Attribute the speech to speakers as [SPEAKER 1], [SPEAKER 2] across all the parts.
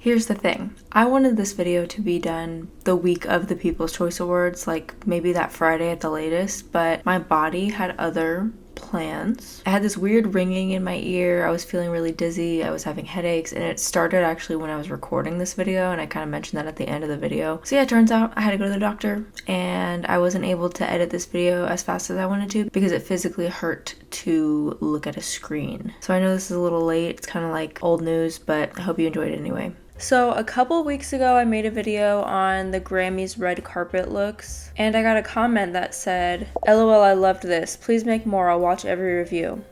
[SPEAKER 1] Here's the thing. I wanted this video to be done the week of the People's Choice Awards, like maybe that Friday at the latest, but my body had other plans. I had this weird ringing in my ear. I was feeling really dizzy. I was having headaches, and it started actually when I was recording this video, and I kind of mentioned that at the end of the video. So yeah, it turns out I had to go to the doctor, and I wasn't able to edit this video as fast as I wanted to because it physically hurt to look at a screen. So I know this is a little late. It's kind of like old news, but I hope you enjoyed it anyway. So a couple weeks ago, I made a video on the Grammys red carpet looks, and I got a comment that said, "LOL, I loved this. Please make more. I'll watch every review."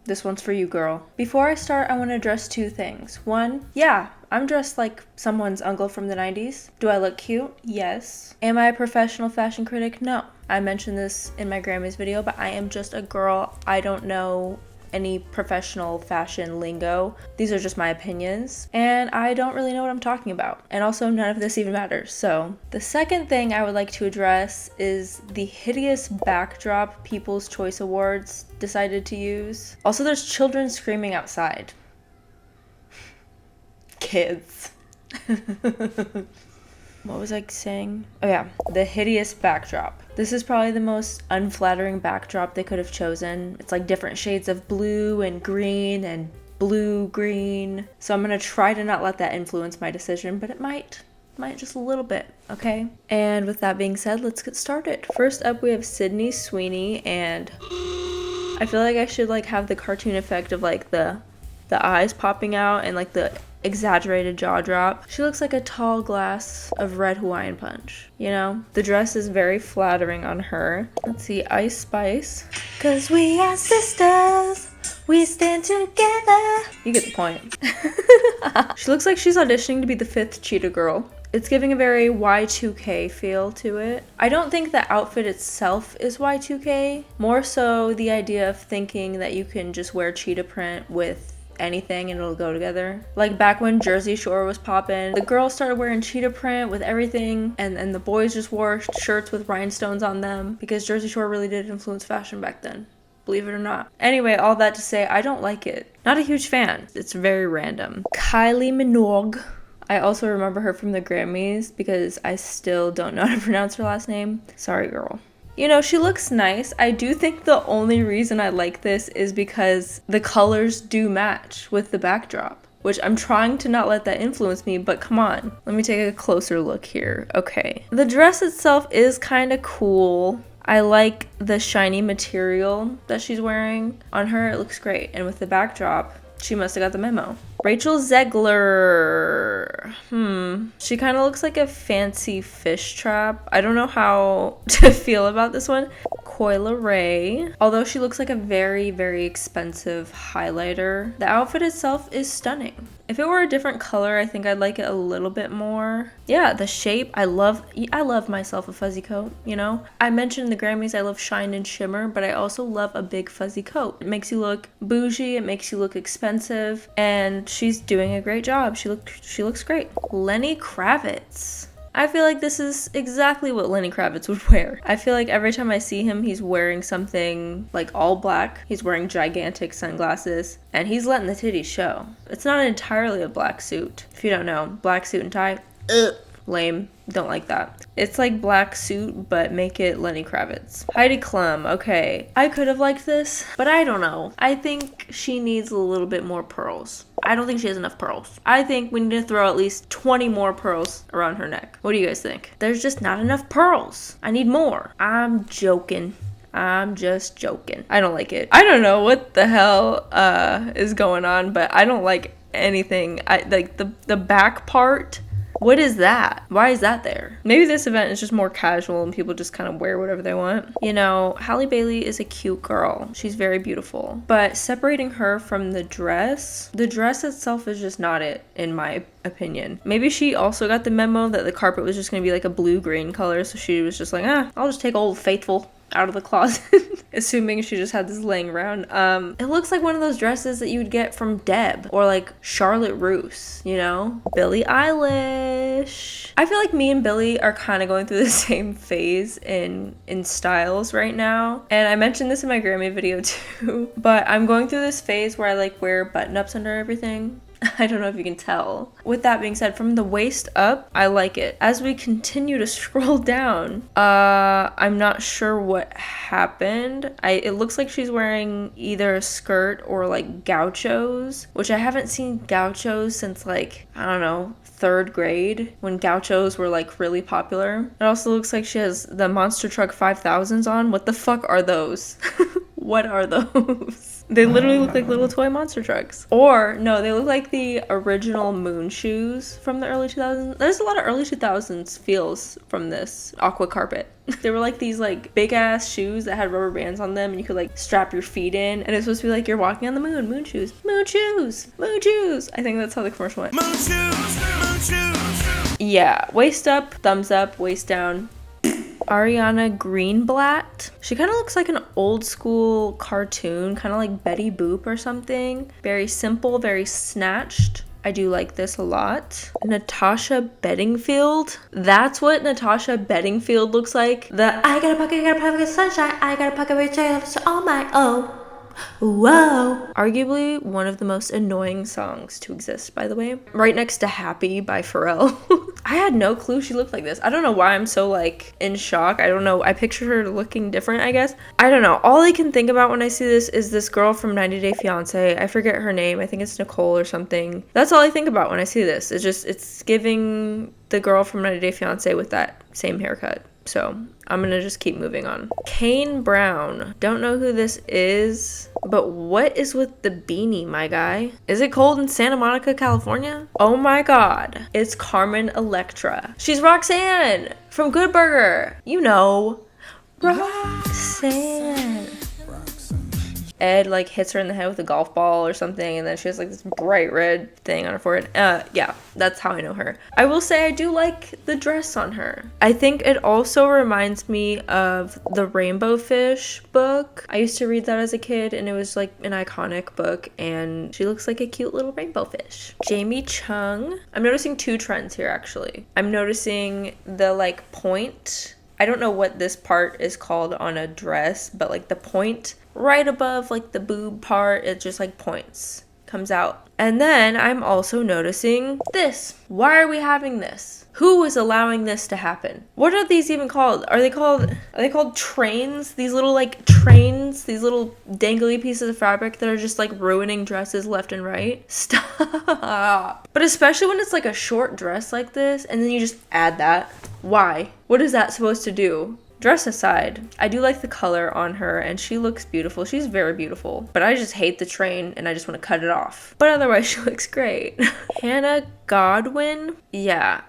[SPEAKER 1] This one's for you, girl. Before I start, I want to address two things. One, yeah, I'm dressed like someone's uncle from the 90s. Do I look cute? Yes. Am I a professional fashion critic? No. I mentioned this in my Grammys video, but I am just a girl. I don't know any professional fashion lingo. These are just my opinions, and I don't really know what I'm talking about. And also, none of this even matters. So the second thing I would like to address is the hideous backdrop People's Choice Awards decided to use. Also, there's children screaming outside. Kids. What was I saying? Oh yeah, the hideous backdrop. This is probably the most unflattering backdrop they could have chosen. It's like different shades of blue and green and blue-green. So I'm gonna try to not let that influence my decision, but it might just a little bit, okay? And with that being said, let's get started. First up, we have Sydney Sweeney, and I feel like I should like have the cartoon effect of like the eyes popping out and like the exaggerated jaw drop. She looks like a tall glass of red Hawaiian punch, you know? The dress is very flattering on her. Let's see, Ice Spice. 'Cause we are sisters, we stand together. You get the point. She looks like she's auditioning to be the 5th Cheetah Girl. It's giving a very Y2K feel to it. I don't think the outfit itself is Y2K, more so the idea of thinking that you can just wear cheetah print with anything and it'll go together. Like back when Jersey Shore was poppin', the girls started wearing cheetah print with everything, and the boys just wore shirts with rhinestones on them because Jersey Shore really did influence fashion back then, believe it or not. Anyway, all that to say, I don't like it. Not a huge fan. It's very random. Kylie Minogue. I also remember her from the Grammys because I still don't know how to pronounce her last name. Sorry, girl. You know, she looks nice. I do think the only reason I like this is because the colors do match with the backdrop, which I'm trying to not let that influence me, but come on. Let me take a closer look here. Okay. The dress itself is kind of cool. I like the shiny material that she's wearing on her. It looks great. And with the backdrop, she must have got the memo. Rachel Zegler. She kind of looks like a fancy fish trap. I don't know how to feel about this one. Coyle Ray. Although she looks like a very, very expensive highlighter, the outfit itself is stunning. If it were a different color, I think I'd like it a little bit more. Yeah, the shape, I love myself a fuzzy coat, you know? I mentioned in the Grammys I love shine and shimmer, but I also love a big fuzzy coat. It makes you look bougie, it makes you look expensive, and she's doing a great job. She looks great. Lenny Kravitz. I feel like this is exactly what Lenny Kravitz would wear. I feel like every time I see him, he's wearing something like all black. He's wearing gigantic sunglasses, and he's letting the titties show. It's not entirely a black suit. If you don't know, black suit and tie, lame. Don't like that. It's like black suit, but make it Lenny Kravitz. Heidi Klum, okay. I could have liked this, but I don't know. I think she needs a little bit more pearls. I don't think she has enough pearls. I think we need to throw at least 20 more pearls around her neck. What do you guys think? There's just not enough pearls. I need more. I'm joking. I'm just joking. I don't like it. I don't know what the hell is going on, but I don't like anything. I like the back part. What is that? Why is that there? Maybe this event is just more casual and people just kind of wear whatever they want. You know, Halle Bailey is a cute girl. She's very beautiful. But separating her from the dress itself is just not it, in my opinion. Maybe she also got the memo that the carpet was just going to be like a blue-green color, so she was just like, I'll just take Old Faithful out of the closet, assuming she just had this laying around. It looks like one of those dresses that you would get from Deb or like Charlotte Russe, you know? Billie Eilish. I feel like me and Billie are kind of going through the same phase in styles right now. And I mentioned this in my Grammy video too, but I'm going through this phase where I like wear button-ups under everything. I don't know if you can tell. With that being said, from the waist up, I like it. As we continue to scroll down, I'm not sure what happened. It looks like she's wearing either a skirt or like gauchos, which I haven't seen gauchos since like, I don't know, 3rd grade when gauchos were like really popular. It also looks like she has the Monster Truck 5000s on. What the fuck are those? What are those? They literally look like little toy monster trucks. Or, no, they look like the original moon shoes from the early 2000s. There's a lot of early 2000s feels from this aqua carpet. They were like these like big ass shoes that had rubber bands on them and you could like strap your feet in. And it's supposed to be like you're walking on the moon. Moon shoes. Moon shoes. Moon shoes. I think that's how the commercial went. Moon shoes. Moon shoes. Yeah. Waist up, thumbs up, waist down. Ariana Greenblatt. She kind of looks like an old school cartoon, kind of like Betty Boop or something. Very simple, very snatched. I do like this a lot. Natasha Bedingfield. That's what Natasha Bedingfield looks like. I got a pocket of sunshine. I got a pocket of sunshine all my own. Whoa. Arguably one of the most annoying songs to exist, by the way. Right next to Happy by Pharrell. I had no clue she looked like this. I don't know why I'm so like in shock. I don't know. I pictured her looking different, I guess. I don't know. All I can think about when I see this is this girl from 90 Day Fiancé. I forget her name. I think it's Nicole or something. That's all I think about when I see this. It's giving the girl from 90 Day Fiancé with that same haircut. So I'm gonna just keep moving on. Kane Brown. Don't know who this is, but what is with the beanie, my guy? Is it cold in Santa Monica, California? Oh my god. It's Carmen Electra. She's Roxanne from Good Burger. You know. Roxanne. Ed like hits her in the head with a golf ball or something, and then she has like this bright red thing on her forehead. Yeah, that's how I know her. I will say I do like the dress on her. I think it also reminds me of the Rainbow Fish book. I used to read that as a kid, and it was like an iconic book, and she looks like a cute little rainbow fish. Jamie Chung. I'm noticing 2 trends here actually. I'm noticing the like point. I don't know what this part is called on a dress, but like the point right above like the boob part, it just like points, comes out. And then I'm also noticing this. Why are we having this? Who is allowing this to happen? What are these even called? Are they called trains? These little like trains, these little dangly pieces of fabric that are just like ruining dresses left and right. Stop. But especially when it's like a short dress like this and then you just add that. Why? What is that supposed to do? Dress aside, I do like the color on her and she looks beautiful. She's very beautiful, but I just hate the train and I just want to cut it off. But otherwise she looks great. Hannah Godwin. Yeah.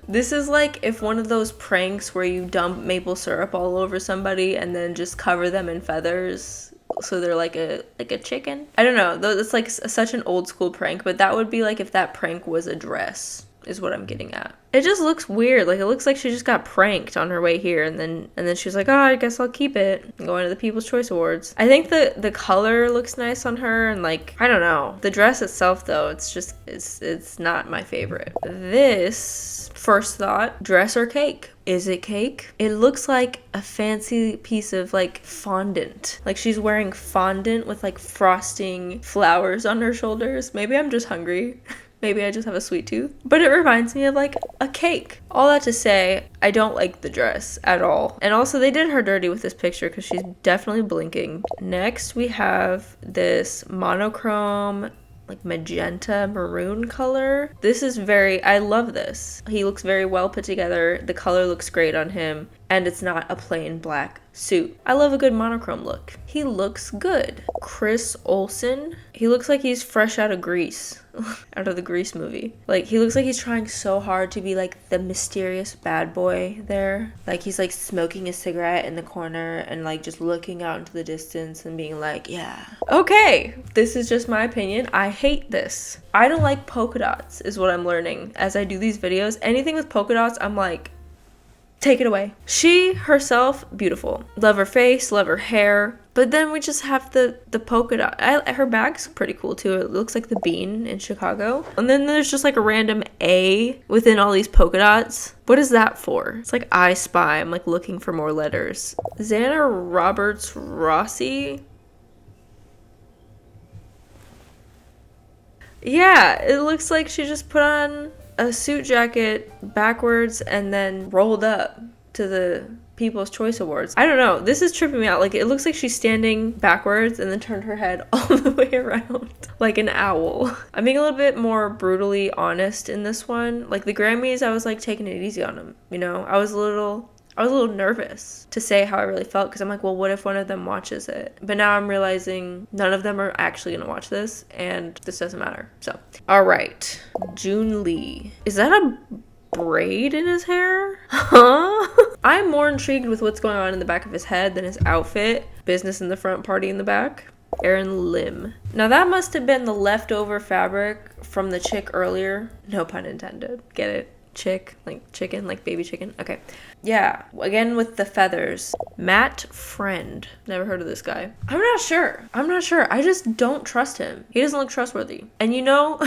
[SPEAKER 1] This is like if one of those pranks where you dump maple syrup all over somebody and then just cover them in feathers so they're like a chicken. I don't know. It's like such an old school prank, but that would be like if that prank was a dress. Is what I'm getting at. It just looks weird. Like it looks like she just got pranked on her way here and then she was like, oh, I guess I'll keep it and go into the People's Choice Awards. I think the color looks nice on her and like, I don't know. The dress itself though, it's not my favorite. This, first thought, dress or cake? Is it cake? It looks like a fancy piece of like fondant. Like she's wearing fondant with like frosting flowers on her shoulders. Maybe I'm just hungry. Maybe I just have a sweet tooth. But it reminds me of like a cake. All that to say, I don't like the dress at all. And also they did her dirty with this picture because she's definitely blinking. Next we have this monochrome like magenta maroon color. This is I love this. He looks very well put together. The color looks great on him. And it's not a plain black suit. I love a good monochrome look. He looks good. Chris Olsen. He looks like he's fresh out of Grease. Out of the Grease movie. Like he looks like he's trying so hard to be like the mysterious bad boy there. Like he's like smoking a cigarette in the corner and like just looking out into the distance and being like, yeah. Okay, this is just my opinion. I hate this. I don't like polka dots is what I'm learning as I do these videos. Anything with polka dots, I'm like, take it away. She herself, beautiful. Love her face, love her hair. But then we just have the polka dot. Her bag's pretty cool too. It looks like the bean in Chicago. And then there's just like a random A within all these polka dots. What is that for? It's like I Spy. I'm like looking for more letters. Xana Roberts Rossi. Yeah, it looks like she just put on a suit jacket backwards and then rolled up to the People's Choice Awards. I don't know. This is tripping me out. Like, it looks like she's standing backwards and then turned her head all the way around like an owl. I'm being a little bit more brutally honest in this one. Like, the Grammys, I was like taking it easy on them, you know? I was a little nervous to say how I really felt because I'm like, well, what if one of them watches it? But now I'm realizing none of them are actually gonna watch this, and this doesn't matter. So, all right, June Lee. Is that a braid in his hair? Huh? I'm more intrigued with what's going on in the back of his head than his outfit. Business in the front, party in the back. Aaron Lim. Now that must have been the leftover fabric from the chick earlier. No pun intended. Get it? Chick, like chicken, like baby chicken. Okay. Yeah, again with the feathers. Matt Friend. Never heard of this guy. I'm not sure. I just don't trust him. He doesn't look trustworthy. And you know,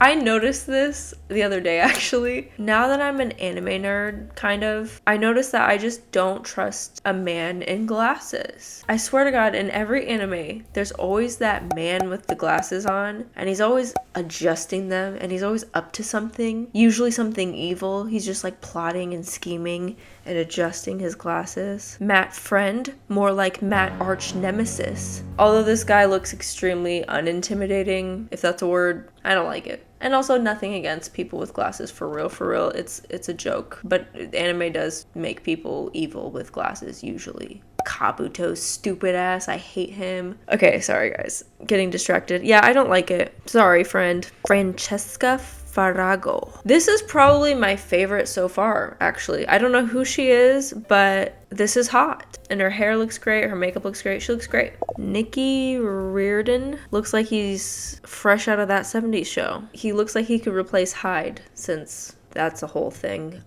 [SPEAKER 1] I noticed this the other day actually. Now that I'm an anime nerd, kind of, I noticed that I just don't trust a man in glasses. I swear to God, in every anime, there's always that man with the glasses on, and he's always adjusting them, and he's always up to something, usually something evil. He's just like plotting and scheming and adjusting his glasses. Matt Friend, more like Matt Arch Nemesis. Although this guy looks extremely unintimidating, if that's a word, I don't like it. And also nothing against people with glasses, for real. It's a joke. But anime does make people evil with glasses, usually. Kabuto's stupid ass, I hate him. Okay, sorry guys. Getting distracted. Yeah, I don't like it. Sorry, friend. Francesca Farago. This is probably my favorite so far, actually. I don't know who she is, but this is hot. And her hair looks great, her makeup looks great, she looks great. Nikki Reardon looks like he's fresh out of that 70s show. He looks like he could replace Hyde, since that's a whole thing.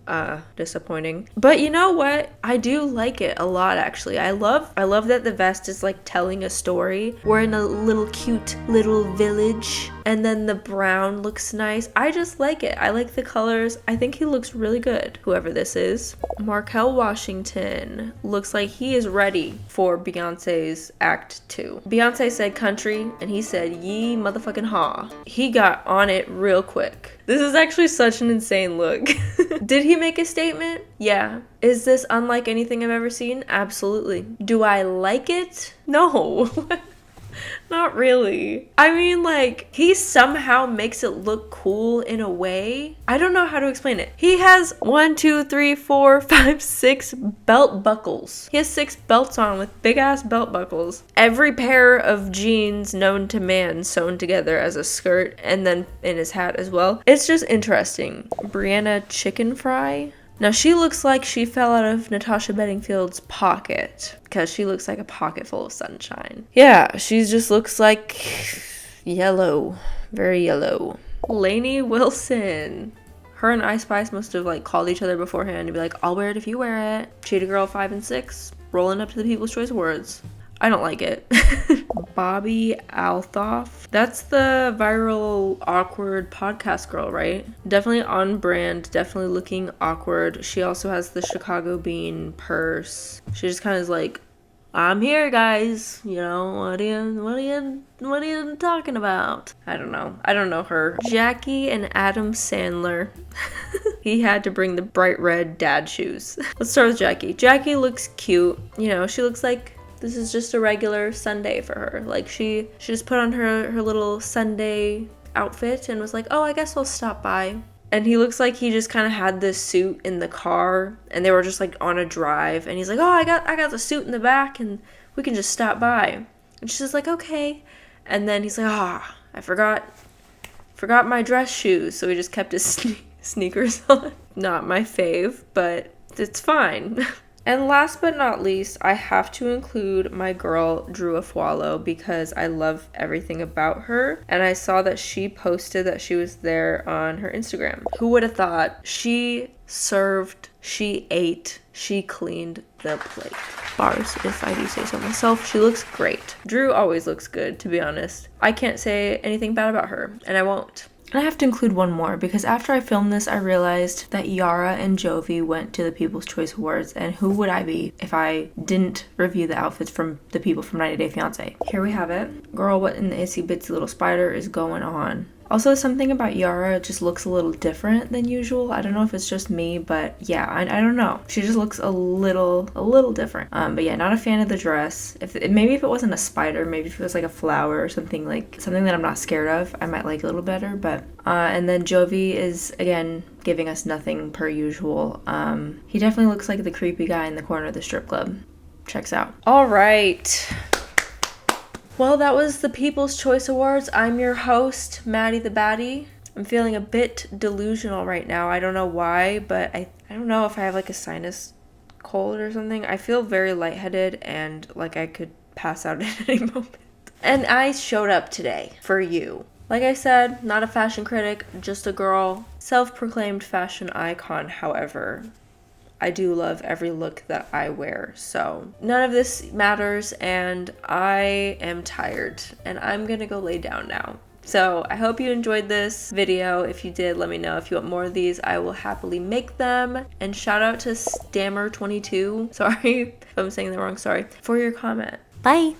[SPEAKER 1] Disappointing. But you know what? I do like it a lot, actually. I love that the vest is like telling a story. We're in a little cute little village, and then the brown looks nice. I just like it. I like the colors. I think he looks really good, whoever this is. Markel Washington looks like he is ready for Beyonce's Act 2. Beyonce said country, and he said ye motherfucking ha. He got on it real quick. This is actually such an insane look. Did he make a statement? Yeah. Is this unlike anything I've ever seen? Absolutely. Do I like it? No. Not really. I mean, like, he somehow makes it look cool in a way. I don't know how to explain it. He has 1, 2, 3, 4, 5, 6 belt buckles. He has 6 belts on with big ass belt buckles. Every pair of jeans known to man sewn together as a skirt, and then in his hat as well. It's just interesting. Brianna Chicken Fry. Now, she looks like she fell out of Natasha Bedingfield's pocket, because she looks like a pocket full of sunshine. Yeah, she just looks like yellow. Very yellow. Lainey Wilson. Her and Ice Spice must have like called each other beforehand to be like, I'll wear it if you wear it. Cheetah Girl 5 and 6. Rolling up to the People's Choice Awards. I don't like it. Bobby Althoff. That's the viral awkward podcast girl, right? Definitely on brand, definitely looking awkward. She also has the Chicago Bean purse. She just kind of is like, I'm here, guys. You know, what are you talking about? I don't know her. Jackie and Adam Sandler. He had to bring the bright red dad shoes. Let's start with Jackie. Jackie looks cute. You know, she looks like this is just a regular Sunday for her. Like, she just put on her little Sunday outfit and was like, oh, I guess I'll stop by. And he looks like he just kind of had this suit in the car, and they were just like on a drive, and he's like, oh, I got the suit in the back, and we can just stop by. And she's like, okay. And then he's like, I forgot my dress shoes, so he just kept his sneakers on. Not my fave, but it's fine. And last but not least, I have to include my girl, Drew Afualo, because I love everything about her. And I saw that she posted that she was there on her Instagram. Who would have thought? She served, she ate, she cleaned the plate. Bars, if I do say so myself. She looks great. Drew always looks good, to be honest. I can't say anything bad about her, and I won't. And I have to include one more, because after I filmed this, I realized that Yara and Jovi went to the People's Choice Awards, and who would I be if I didn't review the outfits from the people from 90 Day Fiancé? Here we have it. Girl, what in the itsy bitsy little spider is going on? Also, something about Yara just looks a little different than usual. I don't know if it's just me, but yeah, I don't know. She just looks a little different. But yeah, not a fan of the dress. Maybe if it wasn't a spider, maybe if it was like a flower or something that I'm not scared of, I might like it a little better. But and then Jovi is again giving us nothing per usual. He definitely looks like the creepy guy in the corner of the strip club. Checks out. All right. Well, that was the People's Choice Awards. I'm your host, Maddie the Baddie. I'm feeling a bit delusional right now. I don't know why, but I don't know if I have like a sinus cold or something. I feel very lightheaded and like I could pass out at any moment. And I showed up today for you. Like I said, not a fashion critic, just a girl. Self-proclaimed fashion icon, however. I do love every look that I wear, so none of this matters, and I am tired, and I'm gonna go lay down now. So I hope you enjoyed this video. If you did, let me know. If you want more of these, I will happily make them. And shout out to Stammer22, sorry if I'm saying that wrong, sorry, for your comment. Bye!